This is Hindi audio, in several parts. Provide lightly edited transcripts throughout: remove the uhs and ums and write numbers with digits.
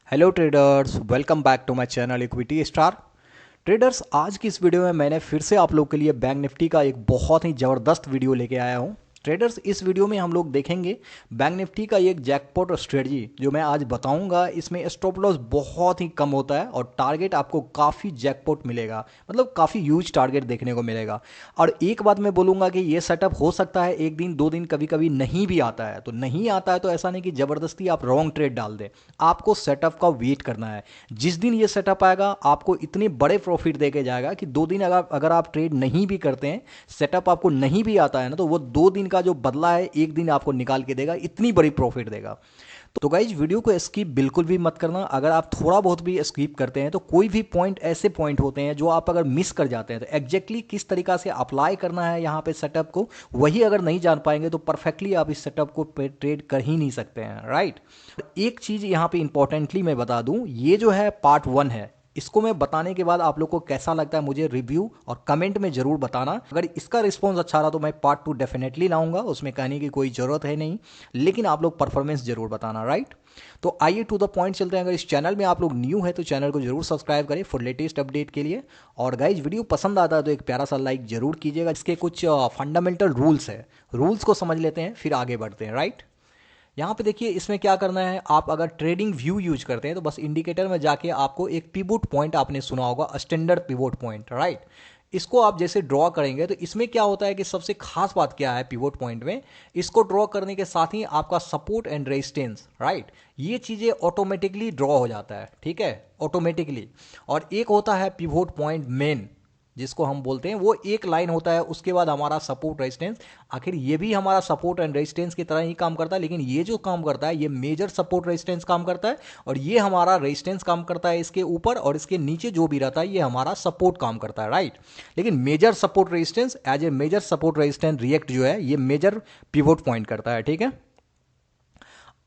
Hello traders, welcome back to my channel equity star. Traders, आज की इस वीडियो में मैंने फिर से आप लोग के लिए बैंक निफ्टी का एक बहुत ही ज़बरदस्त वीडियो लेके आया हूँ। ट्रेडर्स, इस वीडियो में हम लोग देखेंगे बैंक निफ्टी का एक जैकपॉट स्ट्रेटजी जो मैं आज बताऊंगा। इसमें स्टॉप लॉस बहुत ही कम होता है और टारगेट आपको काफ़ी जैकपॉट मिलेगा, मतलब काफ़ी ह्यूज टारगेट देखने को मिलेगा। और एक बात मैं बोलूँगा कि ये सेटअप हो सकता है एक दिन दो दिन कभी कभी नहीं भी आता है, तो नहीं आता है तो ऐसा नहीं कि ज़बरदस्ती आप रॉन्ग ट्रेड डाल दें। आपको सेटअप का वेट करना है। जिस दिन ये सेटअप आएगा आपको इतने बड़े प्रॉफिट दे के जाएगा कि दो दिन अगर आप ट्रेड नहीं भी करते हैं, सेटअप आपको नहीं भी आता है ना, तो वो दो दिन का जो बदला है एक दिन आपको निकाल के देगा, इतनी बड़ी प्रॉफिट देगा। तो गाइज, वीडियो को स्किप बिल्कुल भी मत करना। अगर आप थोड़ा बहुत भी स्किप करते हैं तो कोई भी पॉइंट ऐसे पॉइंट होते हैं जो आप अगर मिस कर जाते हैं, तो एग्जैक्टली किस तरीका से अप्लाई करना है यहाँ पे सेटअप को, वही अगर नहीं जान पाएंगे तो परफेक्टली आप इस सेटअप को ट्रेड कर ही नहीं सकते हैं, राइट। एक चीज यहाँ पे इंपॉर्टेंटली मैं बता दूं, ये जो है पार्ट 1 है। इसको मैं बताने के बाद आप लोग को कैसा लगता है मुझे रिव्यू और कमेंट में जरूर बताना। अगर इसका रिस्पॉन्स अच्छा रहा तो मैं पार्ट 2 डेफिनेटली लाऊंगा, उसमें कहने की कोई जरूरत है नहीं, लेकिन आप लोग परफॉर्मेंस जरूर बताना, राइट। तो आइए टू द पॉइंट चलते हैं। अगर इस चैनल में आप लोग न्यू है तो चैनल को जरूर सब्सक्राइब करें फॉर लेटेस्ट अपडेट के लिए। और गाइज, वीडियो पसंद आता है तो एक प्यारा सा लाइक जरूर कीजिएगा। इसके कुछ फंडामेंटल रूल्स है, रूल्स को समझ लेते हैं फिर आगे बढ़ते हैं, राइट। यहाँ पे देखिए, इसमें क्या करना है, आप अगर ट्रेडिंग व्यू यूज करते हैं तो बस इंडिकेटर में जाके आपको एक पिवोट पॉइंट, आपने सुना होगा स्टैंडर्ड पिवोट पॉइंट, राइट। इसको आप जैसे ड्रॉ करेंगे तो इसमें क्या होता है कि सबसे खास बात क्या है पिवोट पॉइंट में, इसको ड्रॉ करने के साथ ही आपका सपोर्ट एंड रेजिस्टेंस, राइट, ये चीजें ऑटोमेटिकली ड्रॉ हो जाता है, ठीक है, ऑटोमेटिकली। और एक होता है पिवोट पॉइंट मेन, जिसको हम बोलते हैं, वो एक लाइन होता है, उसके बाद हमारा सपोर्ट रेजिस्टेंस। आखिर ये भी हमारा सपोर्ट एंड रेजिस्टेंस की तरह ही काम करता है, लेकिन ये जो काम करता है ये मेजर सपोर्ट रेजिस्टेंस काम करता है, और ये हमारा रेजिस्टेंस काम करता है इसके ऊपर, और इसके नीचे जो भी रहता है ये हमारा सपोर्ट काम करता है, राइट। लेकिन major support resistance as a major support resistance react जो है ये मेजर पिवोट पॉइंट करता है, ठीक है।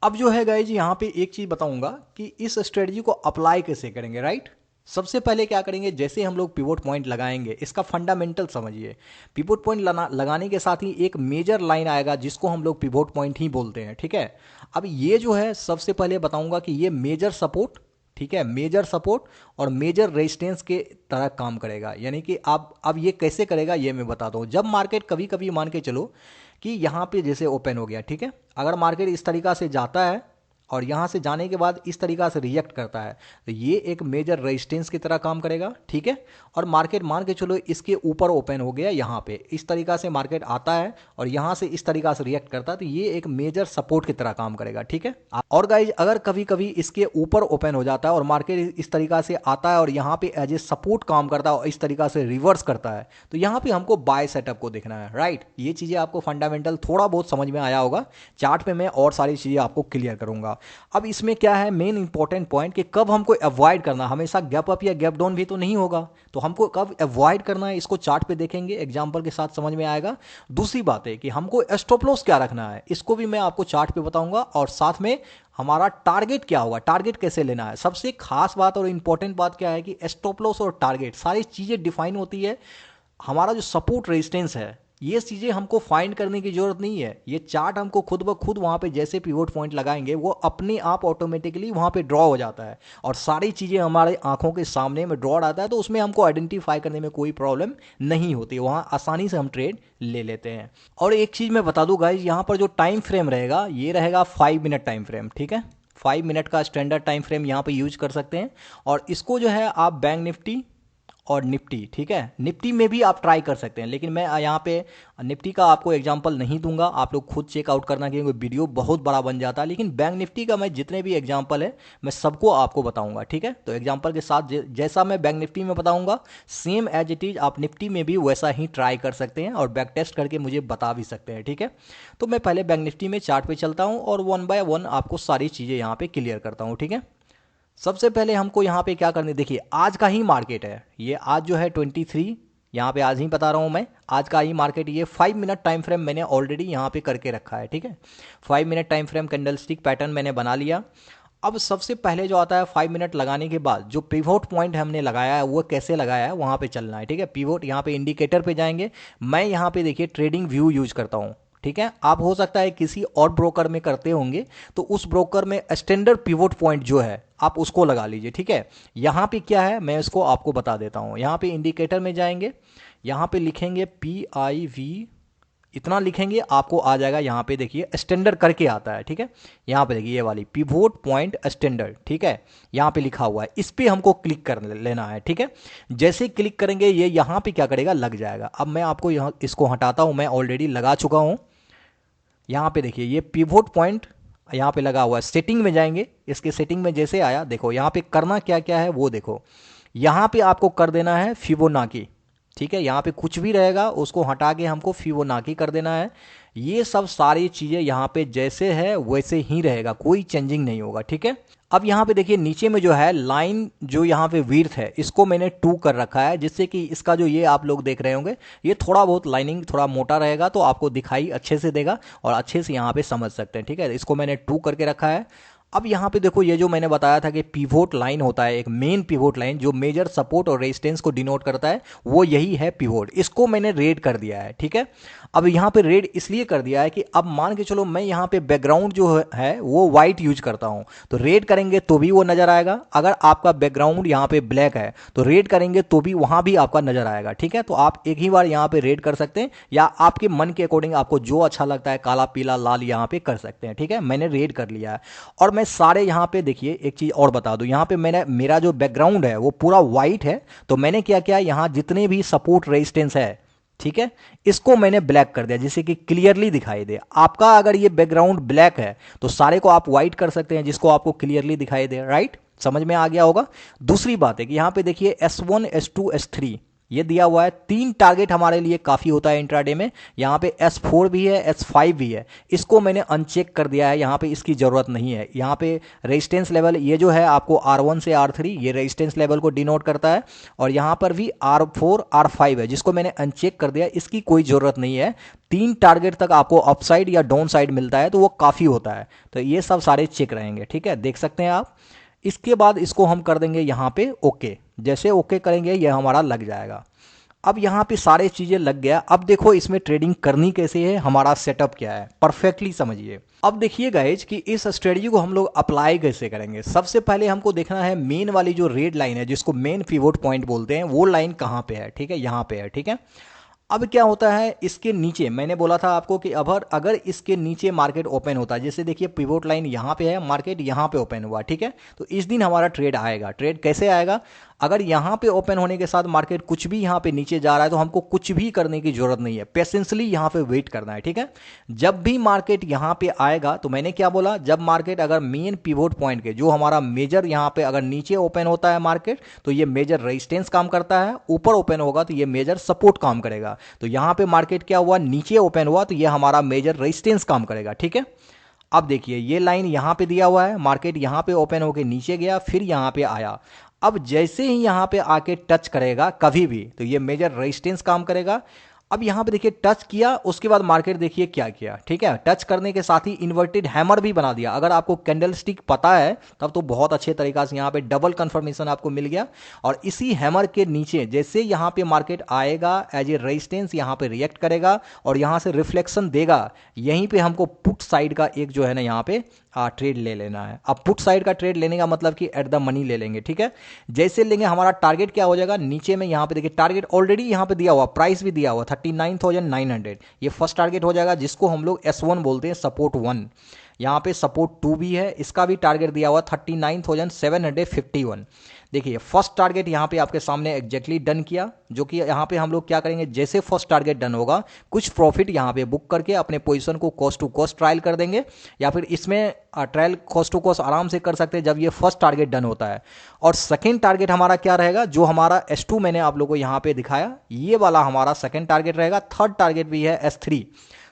अब जो है गाइज, यहाँ पे एक चीज बताऊंगा कि इस स्ट्रेटजी को अप्लाई कैसे करेंगे, राइट। सबसे पहले क्या करेंगे, जैसे हम लोग पिवोट पॉइंट लगाएंगे, इसका फंडामेंटल समझिए। पिवोट पॉइंट लगाने के साथ ही एक मेजर लाइन आएगा जिसको हम लोग पिवोट पॉइंट ही बोलते हैं, ठीक है। अब ये जो है, सबसे पहले बताऊंगा कि ये मेजर सपोर्ट, ठीक है, मेजर सपोर्ट और मेजर रेजिस्टेंस के तरह काम करेगा। यानी कि आप अब ये कैसे करेगा ये मैं बताता हूँ। जब मार्केट कभी कभी मान के चलो कि यहाँ पे जैसे ओपन हो गया, ठीक है, अगर मार्केट इस तरीका से जाता है और यहाँ से जाने के बाद इस तरीका से रिएक्ट करता है, तो ये एक मेजर रेजिस्टेंस की तरह काम करेगा, ठीक है। और मार्केट मान के चलो इसके ऊपर ओपन हो गया, यहाँ पे इस तरीका से मार्केट आता है और यहाँ से इस तरीका से रिएक्ट करता है, तो ये एक मेजर सपोर्ट की तरह काम करेगा, ठीक है। और गाइज, अगर कभी कभी इसके ऊपर ओपन हो जाता है और मार्केट इस तरीका से आता है और यहाँ पे एज ए सपोर्ट काम करता है और इस तरीका से रिवर्स करता है, तो यहाँ पे हमको बाय सेटअप को देखना है, राइट। ये चीजें आपको फंडामेंटल थोड़ा बहुत समझ में आया होगा। चार्ट पे मैं और सारी चीजें आपको क्लियर करूंगा। अब इसमें क्या है मेन इंपॉर्टेंट पॉइंट, कि कब हमको अवॉइड करना, हमेशा गैप अप या गैप डाउन भी तो नहीं होगा, तो हमको कब अवॉइड करना है इसको चार्ट पे देखेंगे, एग्जांपल के साथ समझ में आएगा। दूसरी बात है कि हमको स्टॉप लॉस क्या रखना है, इसको भी मैं आपको चार्ट पे बताऊंगा, और साथ में हमारा टारगेट क्या होगा, टारगेट कैसे लेना है। सबसे खास बात और इंपॉर्टेंट बात क्या है कि स्टॉप लॉस और टारगेट सारी चीजें डिफाइन होती है। हमारा जो सपोर्ट रेजिस्टेंस है, ये चीजें हमको फाइंड करने की जरूरत नहीं है, ये चार्ट हमको खुद ब खुद वहां पे जैसे पिवोट पॉइंट लगाएंगे वो अपने आप ऑटोमेटिकली वहां पे ड्रॉ हो जाता है, और सारी चीजें हमारे आंखों के सामने में ड्रॉ आता है, तो उसमें हमको आइडेंटिफाई करने में कोई प्रॉब्लम नहीं होती, वहां आसानी से हम ट्रेड ले लेते हैं। और एक चीज मैं बता दूं गाइज, यहाँ पर जो टाइम फ्रेम रहेगा ये रहेगा 5 मिनट टाइम फ्रेम, ठीक है। 5 मिनट का स्टैंडर्ड टाइम फ्रेम यहाँ पे यूज कर सकते हैं, और इसको जो है आप बैंक निफ्टी और निफ्टी, ठीक है, निफ्टी में भी आप ट्राई कर सकते हैं, लेकिन मैं यहाँ पे निफ्टी का आपको एग्जांपल नहीं दूंगा, आप लोग खुद चेकआउट करना, क्योंकि वीडियो बहुत बड़ा बन जाता है। लेकिन बैंक निफ्टी का मैं जितने भी एग्जांपल है मैं सबको आपको बताऊंगा, ठीक है। तो एग्जांपल के साथ जैसा मैं बैंक निफ्टी में बताऊंगा, सेम एज इट इज आप निफ्टी में भी वैसा ही ट्राई कर सकते हैं और बैक टेस्ट करके मुझे बता भी सकते हैं, ठीक है। तो मैं पहले बैंक निफ्टी में चार्ट पे चलता हूँ और वन बाय वन आपको सारी चीज़ें यहाँ पे क्लियर करता हूँ, ठीक है। सबसे पहले हमको यहाँ पे क्या करने, देखिए आज का ही मार्केट है ये, आज जो है 23, यहाँ पे आज ही बता रहा हूँ मैं, आज का ही मार्केट। ये 5 मिनट टाइम फ्रेम मैंने ऑलरेडी यहाँ पे करके रखा है, ठीक है। 5 minute time frame candlestick pattern मैंने बना लिया। अब सबसे पहले जो आता है 5 मिनट लगाने के बाद जो पिवोट पॉइंट हमने लगाया है वो कैसे लगाया है वहाँ पे चलना है, ठीक है। पिवोट यहाँ पे इंडिकेटर पे जाएंगे, मैं यहाँ पे देखिए ट्रेडिंग व्यू यूज करता हूँ, ठीक है। आप हो सकता है किसी और ब्रोकर में करते होंगे, तो उस ब्रोकर में स्टैंडर्ड पिवोट पॉइंट जो है आप उसको लगा लीजिए, ठीक है। यहाँ पे क्या है मैं इसको आपको बता देता हूँ। यहाँ पे इंडिकेटर में जाएंगे, यहाँ पे लिखेंगे PIV, इतना लिखेंगे आपको आ जाएगा। यहाँ पे देखिए स्टैंडर्ड करके आता है, ठीक है। यहाँ पे देखिए ये वाली पिवोट पॉइंट स्टैंडर्ड, ठीक है, यहाँ पे लिखा हुआ है, इस पे हमको क्लिक कर लेना है, ठीक है। जैसे ही क्लिक करेंगे ये यहाँ पे क्या करेगा, लग जाएगा। अब मैं आपको यहाँ इसको हटाता हूँ, मैं ऑलरेडी लगा चुका हूँ। यहाँ पे देखिए ये पिवोट पॉइंट यहाँ पे लगा हुआ है। सेटिंग में जाएंगे, इसके सेटिंग में जैसे आया देखो यहाँ पे करना क्या क्या है वो देखो। यहाँ पे आपको कर देना है फिबोनाची, ठीक है। यहाँ पे कुछ भी रहेगा उसको हटा के हमको फिबोनाची कर देना है। ये सब सारी चीज़ें यहाँ पे जैसे है वैसे ही रहेगा, कोई चेंजिंग नहीं होगा, ठीक है। अब यहाँ पे देखिए नीचे में जो है लाइन जो यहाँ पे विड्थ है इसको मैंने 2 कर रखा है, जिससे कि इसका जो ये आप लोग देख रहे होंगे ये थोड़ा बहुत लाइनिंग थोड़ा मोटा रहेगा तो आपको दिखाई अच्छे से देगा और अच्छे से यहाँ पे समझ सकते हैं, ठीक है। इसको मैंने 2 करके रखा है। अब यहाँ पे देखो ये जो मैंने बताया था कि पिवोट लाइन होता है, एक मेन पिवोट लाइन जो मेजर सपोर्ट और रेजिस्टेंस को डिनोट करता है, वो यही है पिवोट। इसको मैंने रेड कर दिया है, ठीक है। अब यहाँ पे रेड इसलिए कर दिया है कि अब मान के चलो मैं यहाँ पे बैकग्राउंड जो है वो वाइट यूज करता हूँ, तो रेड करेंगे तो भी वो नजर आएगा। अगर आपका बैकग्राउंड यहाँ पे ब्लैक है तो रेड करेंगे तो भी वहां भी आपका नजर आएगा, ठीक है। तो आप एक ही बार यहाँ पे रेड कर सकते हैं या आपके मन के अकॉर्डिंग आपको जो अच्छा लगता है काला पीला लाल यहाँ पे कर सकते हैं, ठीक है। मैंने रेड कर लिया है और मैं सारे यहाँ पे देखिए एक चीज और बता दूं, यहाँ पे मैंने मेरा जो बैकग्राउंड है वो पूरा व्हाइट है, तो मैंने क्या किया यहाँ जितने भी सपोर्ट रेजिस्टेंस है, ठीक है, इसको मैंने ब्लैक कर दिया जिससे कि क्लियरली दिखाई दे। आपका अगर ये बैकग्राउंड ब्लैक है तो सारे को आप व्हाइट कर सकते हैं जिसको आपको क्लियरली दिखाई दे, राइट। समझ में आ गया होगा। दूसरी बात है कि यहाँ पे देखिए S1 S2 S3 ये दिया हुआ है। 3 टारगेट हमारे लिए काफी होता है इंट्राडे में। यहाँ पे S4 भी है, S5 भी है, इसको मैंने अनचेक कर दिया है, यहाँ पे इसकी जरूरत नहीं है। यहाँ पे रेजिस्टेंस लेवल ये जो है आपको R1 से R3 ये रेजिस्टेंस लेवल को डिनोट करता है और यहाँ पर भी R4 R5 है जिसको मैंने अनचेक कर दिया, इसकी कोई जरूरत नहीं है। 3 टारगेट तक आपको अपसाइड या डाउन साइड मिलता है तो वो काफी होता है, तो ये सब सारे चेक रहेंगे, ठीक है, देख सकते हैं आप। इसके बाद इसको हम कर देंगे यहाँ पे ओके। जैसे ओके करेंगे ये हमारा लग जाएगा। अब यहाँ पे सारे चीजें लग गया। अब देखो इसमें ट्रेडिंग करनी कैसे है, हमारा सेटअप क्या है, परफेक्टली समझिए। अब देखिए गाइज कि इस स्ट्रेटजी को हम लोग अप्लाई कैसे करेंगे। सबसे पहले हमको देखना है मेन वाली जो रेड लाइन है जिसको मेन पिवोट पॉइंट बोलते हैं, वो लाइन कहाँ पे है, ठीक है, यहाँ पे है, ठीक है। अब क्या होता है इसके नीचे, मैंने बोला था आपको कि अगर इसके नीचे मार्केट ओपन होता है, जैसे देखिए पिवोट लाइन यहाँ पे है, मार्केट यहाँ पे ओपन हुआ, ठीक है, तो इस दिन हमारा ट्रेड आएगा। ट्रेड कैसे आएगा, अगर यहाँ पे ओपन होने के साथ मार्केट कुछ भी यहाँ पे नीचे जा रहा है तो हमको कुछ भी करने की जरूरत नहीं है, पेशेंसली यहाँ पे वेट करना है, ठीक है। जब भी मार्केट यहाँ पे आएगा तो मैंने क्या बोला, जब मार्केट अगर मेन पिवोट पॉइंट के जो हमारा मेजर यहाँ पे अगर नीचे ओपन होता है मार्केट तो ये मेजर रेजिस्टेंस काम करता है, ऊपर ओपन होगा तो ये मेजर सपोर्ट काम करेगा। तो यहाँ पे मार्केट क्या हुआ, नीचे ओपन हुआ तो ये हमारा मेजर रेजिस्टेंस काम करेगा, ठीक है। अब देखिए ये लाइन यहाँ पे दिया हुआ है, मार्केट यहाँ पे ओपन होके नीचे गया फिर यहाँ पे आया। अब जैसे ही यहाँ पे आके टच करेगा कभी भी तो ये मेजर रेजिस्टेंस काम करेगा। अब यहाँ पे देखिए टच किया, उसके बाद मार्केट देखिए क्या किया, ठीक है, टच करने के साथ ही इन्वर्टेड हैमर भी बना दिया। अगर आपको कैंडल स्टिक पता है तब तो बहुत अच्छे तरीका से यहाँ पे डबल कंफर्मेशन आपको मिल गया। और इसी हैमर के नीचे जैसे यहाँ पे मार्केट आएगा एज ए रेजिस्टेंस यहाँ पे रिएक्ट करेगा और यहाँ से रिफ्लेक्शन देगा, यहीं पे हमको पुट साइड का एक जो है ना यहाँ पे ट्रेड ले लेना है। अब पुट साइड का ट्रेड लेने का मतलब कि एट द मनी ले लेंगे, ठीक है। जैसे लेंगे हमारा टारगेट क्या हो जाएगा, नीचे में यहाँ पे देखिए टारगेट ऑलरेडी यहाँ पे दिया हुआ, प्राइस भी दिया हुआ 39,900, ये फर्स्ट टारगेट हो जाएगा जिसको हम लोग S1 बोलते हैं, सपोर्ट 1। यहाँ पे सपोर्ट 2 भी है, इसका भी टारगेट दिया हुआ 39,751। देखिए फर्स्ट टारगेट यहाँ पे आपके सामने एग्जैक्टली डन किया, जो कि यहाँ पे हम लोग क्या करेंगे, जैसे फर्स्ट टारगेट डन होगा कुछ प्रॉफिट यहाँ पे बुक करके अपने पोजीशन को कॉस्ट टू कॉस्ट ट्रायल कर देंगे, या फिर इसमें ट्रायल कॉस्ट टू कॉस्ट आराम से कर सकते हैं जब ये फर्स्ट टारगेट डन होता है। और सेकेंड टारगेट हमारा क्या रहेगा, जो हमारा S2 मैंने आप लोगों को यहाँ पे दिखाया, ये वाला हमारा सेकेंड टारगेट रहेगा। थर्ड टारगेट भी है S3।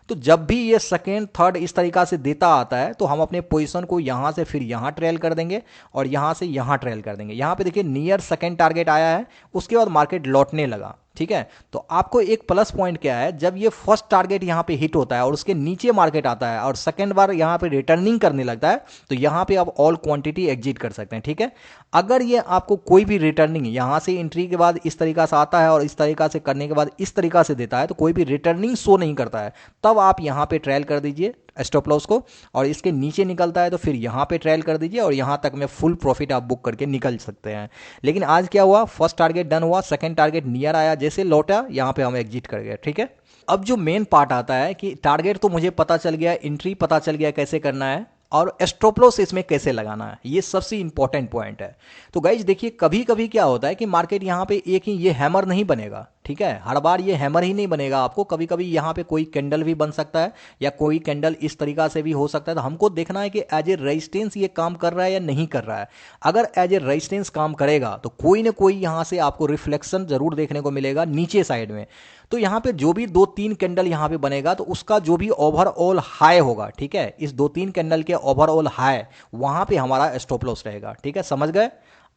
तो जब भी ये सेकेंड थर्ड इस तरीका से देता आता है तो हम अपने पोजीशन को यहां से फिर यहां ट्रेल कर देंगे और यहां से यहां ट्रेल कर देंगे। यहां पे देखिए नियर सेकेंड टारगेट आया है, उसके बाद मार्केट लौटने लगा, ठीक है। तो आपको एक प्लस पॉइंट क्या है, जब ये फर्स्ट टारगेट यहाँ पे हिट होता है और उसके नीचे मार्केट आता है और सेकंड बार यहाँ पे रिटर्निंग करने लगता है, तो यहाँ पे आप ऑल क्वांटिटी एग्जिट कर सकते हैं। ठीक है। अगर ये आपको कोई भी रिटर्निंग यहाँ से एंट्री के बाद इस तरीका से आता है और इस तरीका से करने के बाद इस तरीका से देता है, तो कोई भी रिटर्निंग शो नहीं करता है, तब आप यहाँ पे ट्रायल कर दीजिए स्टॉप लॉस को, और इसके नीचे निकलता है तो फिर यहाँ पे ट्रायल कर दीजिए और यहाँ तक में फुल प्रॉफिट आप बुक करके निकल सकते हैं। लेकिन आज क्या हुआ, फर्स्ट टारगेट डन हुआ, सेकंड टारगेट नियर आया, जैसे लौटा यहाँ पे हम एग्जिट कर गए। ठीक है। अब जो मेन पार्ट आता है कि टारगेट तो मुझे पता चल गया, एंट्री पता चल गया कैसे करना है, और स्टॉप लॉस इसमें कैसे लगाना है, ये सबसे इंपॉर्टेंट पॉइंट है। तो गाइज देखिए, कभी कभी क्या होता है कि मार्केट यहाँ पे एक ही ये हैमर नहीं बनेगा। ठीक है। हर बार ये हैमर ही नहीं बनेगा आपको, कभी कभी यहाँ पे कोई कैंडल भी बन सकता है या कोई कैंडल इस तरीका से भी हो सकता है। तो हमको देखना है कि एज ए रेजिस्टेंस ये काम कर रहा है या नहीं कर रहा है। अगर एज ए रेजिस्टेंस काम करेगा तो कोई ना कोई यहाँ से आपको रिफ्लेक्शन जरूर देखने को मिलेगा नीचे साइड में। तो यहाँ पे जो भी 2-3 कैंडल यहाँ पे बनेगा, तो उसका जो भी ओवरऑल हाई होगा, ठीक है, इस 2-3 कैंडल के ओवरऑल हाई, वहां पे हमारा स्टॉप लॉस रहेगा। ठीक है, समझ गए।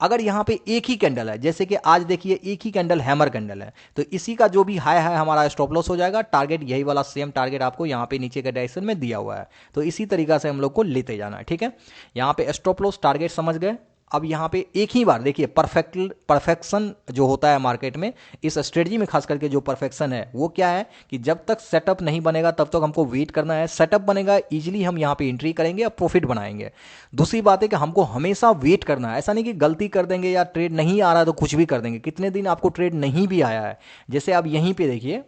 अगर यहाँ पे एक ही कैंडल है, जैसे कि आज देखिए एक ही कैंडल हैमर कैंडल है, तो इसी का जो भी हाई है हमारा स्टॉप लॉस हो जाएगा। टारगेट यही वाला सेम टारगेट आपको यहाँ पे नीचे के डायरेक्शन में दिया हुआ है, तो इसी तरीका से हम लोग को लेते जाना है। ठीक है। यहाँ पे स्टॉप लॉस टारगेट समझ गए। अब यहाँ पे एक ही बार देखिए, परफेक्शन जो होता है मार्केट में, इस स्ट्रेटजी में खास करके जो परफेक्शन है वो क्या है कि जब तक सेटअप नहीं बनेगा तब तक हमको वेट करना है। सेटअप बनेगा, इजीली हम यहाँ पे एंट्री करेंगे और प्रॉफिट बनाएंगे। दूसरी बात है कि हमको हमेशा वेट करना है, ऐसा नहीं कि गलती कर देंगे या ट्रेड नहीं आ रहा तो कुछ भी कर देंगे। कितने दिन आपको ट्रेड नहीं भी आया है, जैसे अब यहीं पे देखिए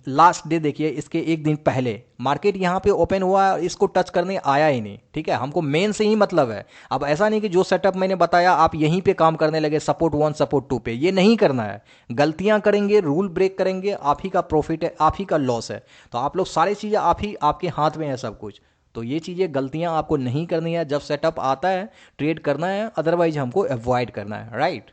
लास्ट डे देखिए, इसके एक दिन पहले मार्केट यहाँ पे ओपन हुआ है और इसको टच करने आया ही नहीं। ठीक है। हमको मेन से ही मतलब है। अब ऐसा नहीं कि जो सेटअप मैंने बताया आप यहीं पे काम करने लगे सपोर्ट 1 सपोर्ट 2 पे, ये नहीं करना है। गलतियां करेंगे, रूल ब्रेक करेंगे, आप ही का प्रॉफिट है, आप ही का लॉस है। तो आप लोग सारी चीज़ें आप ही, आपके हाथ में है सब कुछ। तो ये चीज़ें गलतियां आपको नहीं करनी है। जब सेटअप आता है ट्रेड करना है, अदरवाइज हमको अवॉइड करना है। राइट।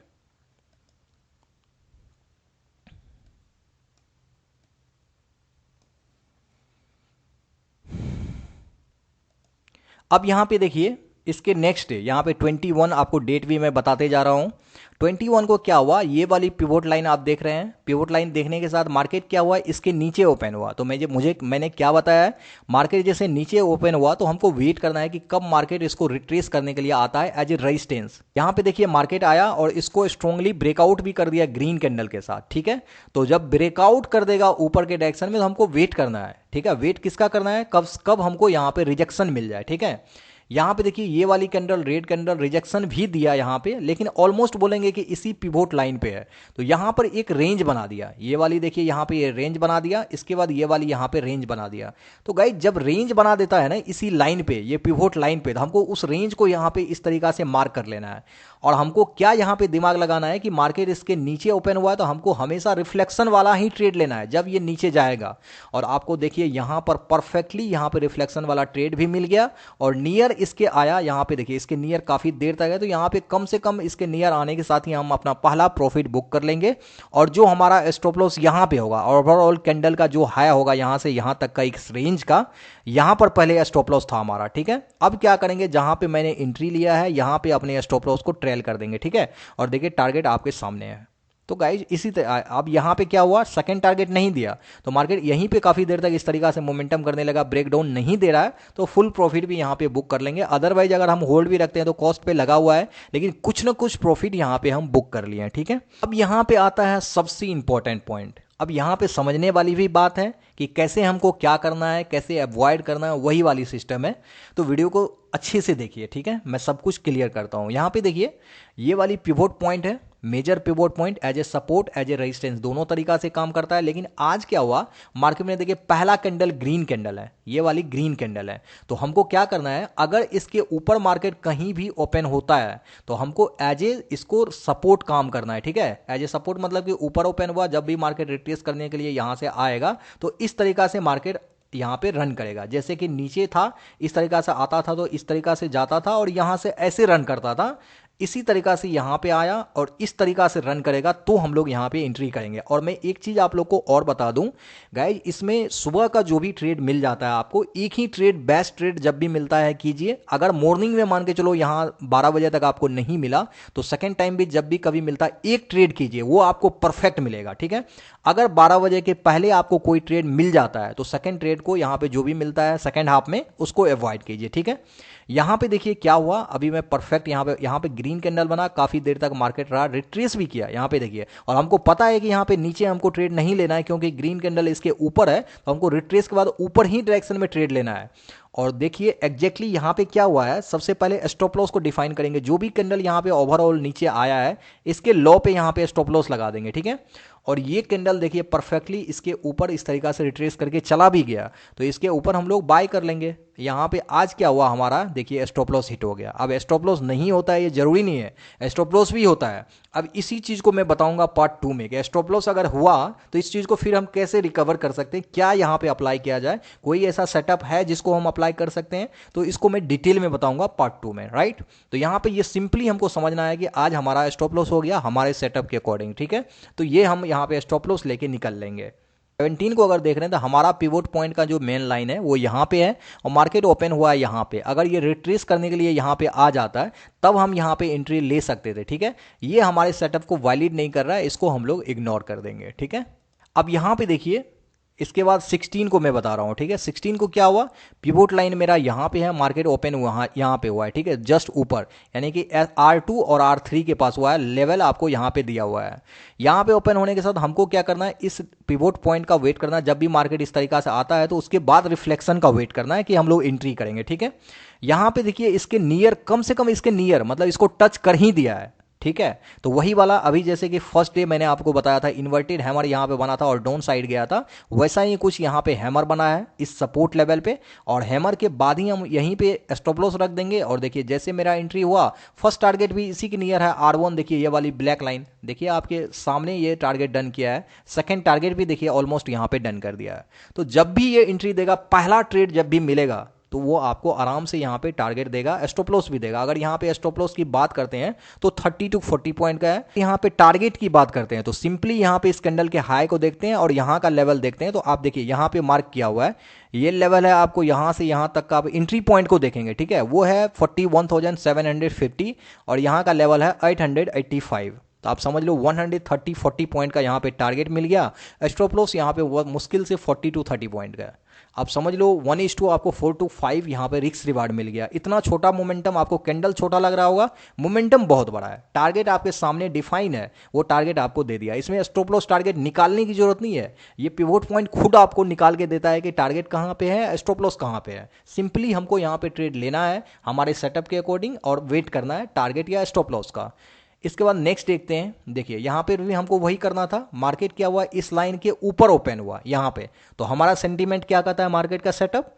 अब यहाँ पे देखिए, इसके नेक्स्ट डे यहाँ पे 21 आपको डेट भी मैं बताते जा रहा हूँ। 21 को क्या हुआ, ये वाली पिवोट लाइन आप देख रहे हैं। पिवोट लाइन देखने के साथ मार्केट क्या हुआ, इसके नीचे ओपन हुआ। तो मैंने क्या बताया है, मार्केट जैसे नीचे ओपन हुआ तो हमको वेट करना है कि कब मार्केट इसको रिट्रेस करने के लिए आता है एज ए रेजिस्टेंस। यहाँ पे देखिए मार्केट आया और इसको स्ट्रांगली ब्रेकआउट भी कर दिया ग्रीन कैंडल के साथ। ठीक है। तो जब ब्रेकआउट कर देगा ऊपर के डायरेक्शन में तो हमको वेट करना है। ठीक है। वेट किसका करना है, कब कब हमको यहाँ पे रिजेक्शन मिल जाए। ठीक है। यहाँ पे देखिए ये वाली कैंडल रेड कैंडल रिजेक्शन भी दिया यहाँ पे, लेकिन ऑलमोस्ट बोलेंगे कि इसी पिवोट लाइन पे है। तो यहाँ पर एक रेंज बना दिया, ये वाली देखिए यहाँ पे ये रेंज बना दिया, इसके बाद ये वाली यहाँ पे रेंज बना दिया। तो गाइस जब रेंज बना देता है ना इसी लाइन पे, ये पिवोट लाइन पे, तो हमको उस रेंज को यहाँ पे इस तरीका से मार्क कर लेना है। और हमको क्या यहाँ पे दिमाग लगाना है कि मार्केट इसके नीचे ओपन हुआ है तो हमको हमेशा रिफ्लेक्शन वाला ही ट्रेड लेना है जब ये नीचे जाएगा। और आपको देखिए यहाँ पर परफेक्टली यहाँ पे रिफ्लेक्शन वाला ट्रेड भी मिल गया और नियर इसके आया। यहाँ पे देखिए इसके नियर काफी देर तक है, तो यहाँ पे कम से कम इसके नियर आने के साथ ही हम अपना पहला प्रॉफिट बुक कर लेंगे। और जो हमारा स्टॉप लॉस यहाँ पे होगा, ओवरऑल कैंडल का जो हाई होगा यहाँ से यहाँ तक का एक रेंज का, यहाँ पर पहले स्टॉप लॉस था हमारा। ठीक है। अब क्या करेंगे, जहां पे मैंने एंट्री लिया है यहाँ पे अपने स्टॉप लॉस को ट्रेल कर देंगे। ठीक है। और देखिए टारगेट आपके सामने है। तो गाइज इसी तरह अब यहाँ पे क्या हुआ, सेकंड टारगेट नहीं दिया तो मार्केट यहीं पे काफी देर तक इस तरीका से मोमेंटम करने लगा। ब्रेकडाउन नहीं दे रहा है तो फुल प्रॉफिट भी यहाँ पे बुक कर लेंगे। अदरवाइज अगर हम होल्ड भी रखते हैं तो कॉस्ट पे लगा हुआ है, लेकिन कुछ ना कुछ प्रॉफिट यहाँ पे हम बुक कर लिए हैं। ठीक है। अब यहाँ पे आता है सबसे इंपॉर्टेंट पॉइंट। अब यहाँ पे समझने वाली भी बात है कि कैसे हमको क्या करना है, कैसे अवॉइड करना है, वही वाली सिस्टम है। तो वीडियो को अच्छे से देखिए। ठीक है। मैं सब कुछ क्लियर करता हूँ। यहाँ पे देखिए ये वाली पिवोट पॉइंट है, major pivot point, as a support as a resistance दोनों तरीका से काम करता है। लेकिन आज क्या हुआ मार्केट में, देखिए पहला कैंडल ग्रीन कैंडल है, ये वाली ग्रीन कैंडल है। तो हमको क्या करना है, अगर इसके ऊपर मार्केट कहीं भी ओपन होता है तो हमको एज ए इसको सपोर्ट काम करना है। ठीक है। एज ए सपोर्ट मतलब कि ऊपर ओपन हुआ, जब भी मार्केट रिट्रेस करने के लिए यहां से आएगा तो इस तरीका से मार्केट यहाँ पे रन करेगा। जैसे कि नीचे था इस तरीका से आता था तो इस तरीका से जाता था और यहां से ऐसे रन करता था। इसी तरीका से यहाँ पे आया और इस तरीका से रन करेगा तो हम लोग यहाँ पे एंट्री करेंगे। और मैं एक चीज़ आप लोग को और बता दूं गाइज, इसमें सुबह का जो भी ट्रेड मिल जाता है आपको, एक ही ट्रेड बेस्ट ट्रेड जब भी मिलता है कीजिए। अगर मॉर्निंग में मान के चलो यहाँ 12 बजे तक आपको नहीं मिला तो सेकेंड टाइम भी जब भी कभी मिलता है एक ट्रेड कीजिए, वो आपको परफेक्ट मिलेगा, ठीक है। अगर 12 बजे के पहले आपको कोई ट्रेड मिल जाता है तो सेकेंड ट्रेड को यहाँ पे जो भी मिलता है सेकेंड हाफ में उसको अवॉइड कीजिए, ठीक है। यहाँ पे देखिए क्या हुआ, अभी मैं परफेक्ट यहाँ पे ग्रीन कैंडल बना, काफी देर तक मार्केट रहा, रिट्रेस भी किया यहाँ पे देखिए। और हमको पता है कि यहाँ पे नीचे हमको ट्रेड नहीं लेना है क्योंकि ग्रीन कैंडल इसके ऊपर है, तो हमको रिट्रेस के बाद ऊपर ही डायरेक्शन में ट्रेड लेना है। और देखिए एग्जैक्टली यहाँ पे क्या हुआ है, सबसे पहले स्टॉप लॉस को डिफाइन करेंगे। जो भी कैंडल यहाँ पे ओवरऑल नीचे आया है इसके लो पे यहाँ पे स्टॉप लॉस लगा देंगे, ठीक है। और ये कैंडल देखिए परफेक्टली इसके ऊपर इस तरीका से रिट्रेस करके चला भी गया, तो इसके ऊपर हम लोग बाय कर लेंगे। यहाँ पे आज क्या हुआ हमारा, देखिए स्टॉप लॉस हिट हो गया। अब स्टॉप लॉस नहीं होता है ये जरूरी नहीं है, स्टॉप लॉस भी होता है। अब इसी चीज को मैं बताऊंगा पार्ट 2 में कि स्टॉप लॉस अगर हुआ तो इस चीज को फिर हम कैसे रिकवर कर सकते हैं, क्या यहाँ पे अप्लाई किया जाए, कोई ऐसा सेटअप है जिसको हम अप्लाई कर सकते हैं, तो इसको मैं डिटेल में बताऊंगा पार्ट 2 में, राइट। तो यहाँ पे ये सिंपली हमको समझना है कि आज हमारा स्टॉप लॉस हो गया हमारे सेटअप के अकॉर्डिंग, ठीक है। तो ये हम यहाँ पे स्टॉप लॉस लेके निकल लेंगे। 17 को अगर देख रहे हैं तो हमारा पिवोट पॉइंट का जो मेन लाइन है वो यहाँ पे है और मार्केट ओपन हुआ है यहाँ पे। अगर ये रिट्रेस करने के लिए यहाँ पे आ जाता है तब हम यहाँ पे एंट्री ले सकते थे, ठीक है। ये हमारे सेटअप को वैलिड नहीं कर रहा है, इसको हम लोग इग्नोर कर देंगे, ठीक है। अब यहाँ पे देखिए इसके बाद 16 को मैं बता रहा हूँ, ठीक है। 16 को क्या हुआ, पिवोट लाइन मेरा यहाँ पे है, मार्केट ओपन हुआ यहाँ पे हुआ है, ठीक है, जस्ट ऊपर, यानी कि R2 और R3 के पास हुआ है, लेवल आपको यहाँ पे दिया हुआ है। यहाँ पे ओपन होने के साथ हमको क्या करना है, इस पिवोट पॉइंट का वेट करना है। जब भी मार्केट इस तरीका से आता है तो उसके बाद रिफ्लेक्शन का वेट करना है कि हम लोग एंट्री करेंगे, ठीक है। यहाँ पे देखिए इसके नियर, कम से कम इसके नियर, मतलब इसको टच कर ही दिया है, ठीक है। तो वही वाला अभी जैसे कि फर्स्ट डे मैंने आपको बताया था इन्वर्टेड हैमर यहाँ पे बना था और डाउन साइड गया था, वैसा ही कुछ यहाँ पे हैमर बना है इस सपोर्ट लेवल पे, और हैमर के बाद ही हम यहीं पे स्टॉप लॉस रख देंगे। और देखिए जैसे मेरा एंट्री हुआ, फर्स्ट टारगेट भी इसी के नियर है R1, देखिए ये वाली ब्लैक लाइन देखिए आपके सामने, ये टारगेट डन किया है। सेकेंड टारगेट भी देखिए ऑलमोस्ट यहाँ पे डन कर दिया है। तो जब भी ये एंट्री देगा, पहला ट्रेड जब भी मिलेगा तो वो आपको आराम से यहाँ पे टारगेट देगा, स्टॉप लॉस भी देगा। अगर यहाँ पे स्टॉप लॉस की बात करते हैं तो 30 to 40 पॉइंट का है। यहाँ पे टारगेट की बात करते हैं तो सिंपली यहाँ पे इस कैंडल के हाई को देखते हैं और यहाँ का लेवल देखते हैं। तो आप देखिए यहाँ पे मार्क किया हुआ है, ये लेवल है आपको यहाँ से यहाँ तक का। आप एंट्री पॉइंट को देखेंगे, ठीक है, वो है 41,750 और यहाँ का लेवल है 885। तो आप समझ लो 130-40 पॉइंट का यहाँ पे टारगेट मिल गया। स्टॉप लॉस यहाँ पे मुश्किल से 40 to 30 पॉइंट का है। आप समझ लो 1:2 आपको 4 to 5 यहाँ पे रिस्क रिवार्ड मिल गया। इतना छोटा मोमेंटम, आपको कैंडल छोटा लग रहा होगा, मोमेंटम बहुत बड़ा है। टारगेट आपके सामने डिफाइन है, वो टारगेट आपको दे दिया। इसमें स्टॉप लॉस टारगेट निकालने की जरूरत नहीं है, ये पिवोट पॉइंट खुद आपको निकाल के देता है कि टारगेट कहाँ पे है, स्टॉप लॉस कहाँ पे है। सिंपली हमको यहाँ पे ट्रेड लेना है हमारे सेटअप के अकॉर्डिंग और वेट करना है टारगेट या स्टॉप लॉस का। इसके बाद नेक्स्ट देखते हैं, देखिए यहाँ पे भी हमको वही करना था। मार्केट क्या हुआ, इस लाइन के ऊपर ओपन हुआ यहाँ पे, तो हमारा सेंटीमेंट क्या कहता है मार्केट का सेटअप,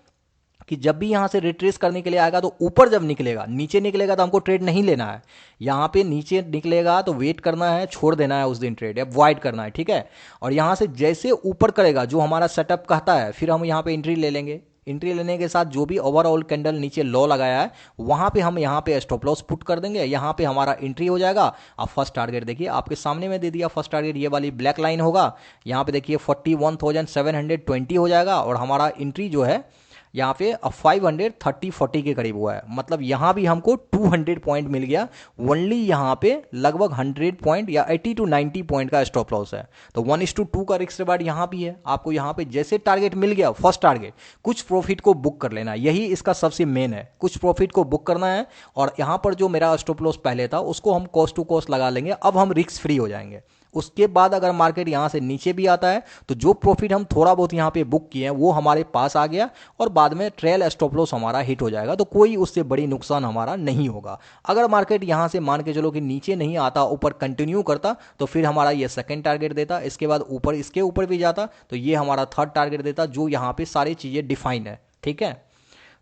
कि जब भी यहाँ से रिट्रेस करने के लिए आएगा तो ऊपर जब निकलेगा, नीचे निकलेगा तो हमको ट्रेड नहीं लेना है। यहाँ पे नीचे निकलेगा तो वेट करना है, छोड़ देना है उस दिन ट्रेड, अवॉइड करना है, ठीक है। और यहाँ से जैसे ऊपर करेगा जो हमारा सेटअप कहता है, फिर हम यहाँ पे एंट्री ले लेंगे। एंट्री लेने के साथ जो भी ओवरऑल कैंडल नीचे लो लगाया है वहां पे हम यहाँ पे स्टॉप लॉस पुट कर देंगे, यहाँ पे हमारा एंट्री हो जाएगा। अब फर्स्ट टारगेट देखिए आपके सामने में दे दिया, फर्स्ट टारगेट ये वाली ब्लैक लाइन होगा, यहाँ पे देखिए 41,720 हो जाएगा और हमारा एंट्री जो है यहाँ पे 530-40 के करीब हुआ है। मतलब यहाँ भी हमको 200 पॉइंट मिल गया, ओनली यहाँ पे लगभग 100 पॉइंट या 80 to 90 पॉइंट का स्टॉप लॉस है। तो 1:2 का रिस्क रिवार्ड यहाँ भी है। आपको यहाँ पे जैसे टारगेट मिल गया, फर्स्ट टारगेट, कुछ प्रॉफिट को बुक कर लेना, यही इसका सबसे मेन है, कुछ प्रॉफिट को बुक करना है। और यहाँ पर जो मेरा स्टॉप लॉस पहले था उसको हम कॉस्ट टू कॉस्ट लगा लेंगे, अब हम रिस्क फ्री हो जाएंगे। उसके बाद अगर मार्केट यहाँ से नीचे भी आता है तो जो प्रॉफिट हम थोड़ा बहुत यहाँ पे बुक किए हैं वो हमारे पास आ गया और बाद में ट्रेल स्टॉप लॉस हमारा हिट हो जाएगा, तो कोई उससे बड़ी नुकसान हमारा नहीं होगा। अगर मार्केट यहाँ से मान के चलो कि नीचे नहीं आता, ऊपर कंटिन्यू करता, तो फिर हमारा ये सेकंड टारगेट देता, इसके बाद ऊपर इसके ऊपर भी जाता तो ये हमारा थर्ड टारगेट देता, जो यहाँ पे सारी चीज़ें डिफाइन है, ठीक है।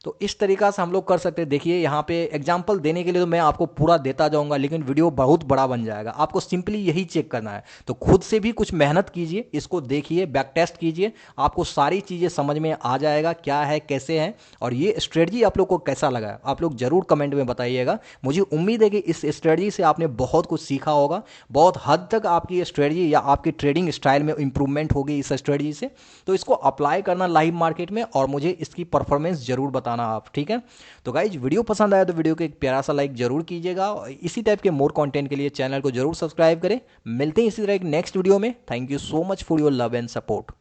तो इस तरीका से हम लोग कर सकते हैं। देखिए यहाँ पे एग्जांपल देने के लिए तो मैं आपको पूरा देता जाऊंगा, लेकिन वीडियो बहुत बड़ा बन जाएगा। आपको सिंपली यही चेक करना है, तो खुद से भी कुछ मेहनत कीजिए, इसको देखिए, बैक टेस्ट कीजिए, आपको सारी चीज़ें समझ में आ जाएगा क्या है कैसे है। और ये स्ट्रेटजी आप लोग को कैसा लगा आप लोग जरूर कमेंट में बताइएगा। मुझे उम्मीद है कि इस स्ट्रेटजी से आपने बहुत कुछ सीखा होगा, बहुत हद तक आपकी स्ट्रेटजी या आपकी ट्रेडिंग स्टाइल में इंप्रूवमेंट होगी इस स्ट्रेटजी से। तो इसको अप्लाई करना लाइव मार्केट में और मुझे इसकी परफॉर्मेंस जरूर बताना आप, ठीक है। तो गाइज वीडियो पसंद आया तो वीडियो को एक प्यारा सा लाइक जरूर कीजिएगा। इसी टाइप के मोर कंटेंट के लिए चैनल को जरूर सब्सक्राइब करें। मिलते हैं इसी तरह एक नेक्स्ट वीडियो में। Thank you so much for your love and support.